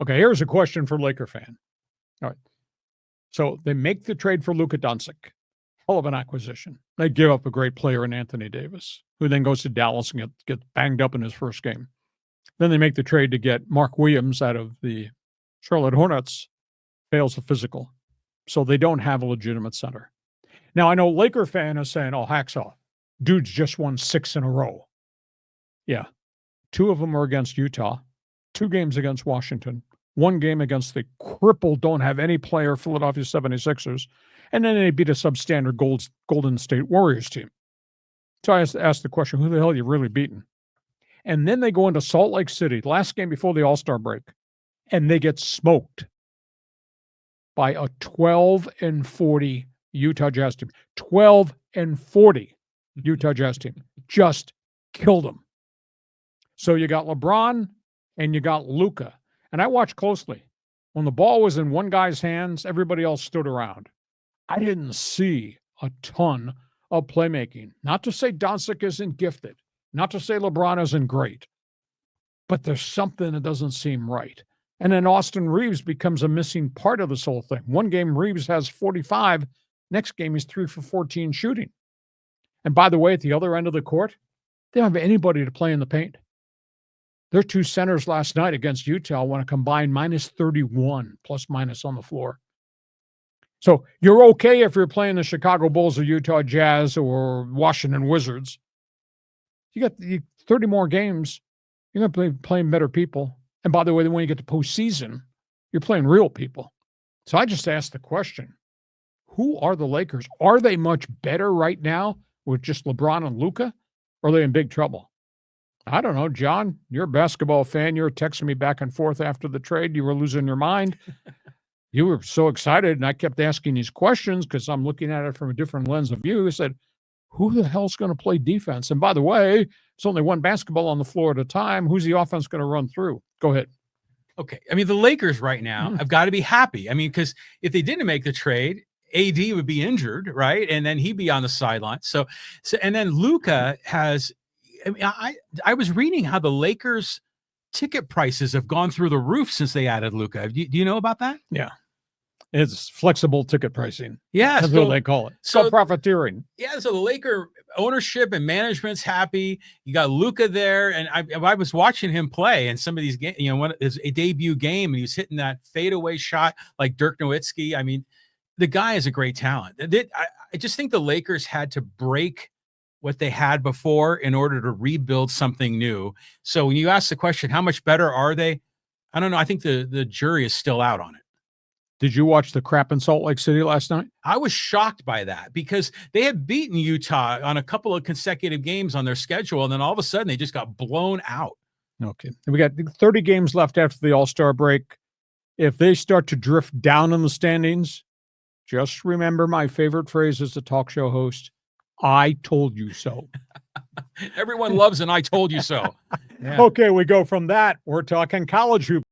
Okay, here's a question for Laker fan. All right. So they make the trade for Luka Doncic. Hell of an acquisition. They give up a great player in Anthony Davis, who then goes to Dallas and gets banged up in his first game. Then they make the trade to get Mark Williams out of the Charlotte Hornets, fails the physical. So they don't have a legitimate center. Now, I know Laker fan is saying, oh, Hacksaw, dude's just won 6 in a row. Yeah. 2 of them are against Utah, 2 games against Washington, 1 game against the crippled, don't have any player Philadelphia 76ers, and then they beat a substandard Golden State Warriors team. So I asked the question, who the hell are you really beating? And then they go into Salt Lake City, last game before the All-Star break, and they get smoked by a 12-40 Utah Jazz team. 12-40 Utah Jazz team. Just killed them. So you got LeBron and you got Luka. And I watched closely. When the ball was in one guy's hands, everybody else stood around. I didn't see a ton of playmaking. Not to say Doncic isn't gifted. Not to say LeBron isn't great. But there's something that doesn't seem right. And then Austin Reeves becomes a missing part of this whole thing. One game, Reeves has 45. Next game, he's 3 for 14 shooting. And by the way, at the other end of the court, they don't have anybody to play in the paint. Their 2 centers last night against Utah want to combine minus 31 plus minus on the floor. So you're okay if you're playing the Chicago Bulls or Utah Jazz or Washington Wizards. You got 30 more games. You're going to be playing better people. And by the way, when you get to postseason, you're playing real people. So I just asked the question, who are the Lakers? Are they much better right now with just LeBron and Luka? Or are they in big trouble? I don't know, John. You're a basketball fan. You were texting me back and forth after the trade. You were losing your mind. You were so excited, and I kept asking these questions because I'm looking at it from a different lens of view. I said, who the hell's going to play defense? And by the way, it's only one basketball on the floor at a time. Who's the offense going to run through? Go ahead. Okay. I mean, the Lakers right now have got to be happy. I mean, because if they didn't make the trade, AD would be injured, right? And then he'd be on the sideline. So and then Luka has, I mean, I was reading how the Lakers ticket prices have gone through the roof since they added Luka. Do you know about that? Yeah. It's flexible ticket pricing. Yeah. That's what they call it. So profiteering. Yeah. So the Laker ownership and management's happy. You got Luka there. And I was watching him play in some of these games, his debut game, and he was hitting that fadeaway shot like Dirk Nowitzki. I mean, the guy is a great talent. I just think the Lakers had to break what they had before in order to rebuild something new. So when you ask the question, how much better are they? I don't know. I think the jury is still out on it. Did you watch the crap in Salt Lake City last night? I was shocked by that because they had beaten Utah on a couple of consecutive games on their schedule, and then all of a sudden they just got blown out. Okay. We got 30 games left after the All-Star break. If they start to drift down in the standings, just remember my favorite phrase as a talk show host, I told you so. Everyone loves an I told you so. Yeah. Okay, we go from that. We're talking college hoops.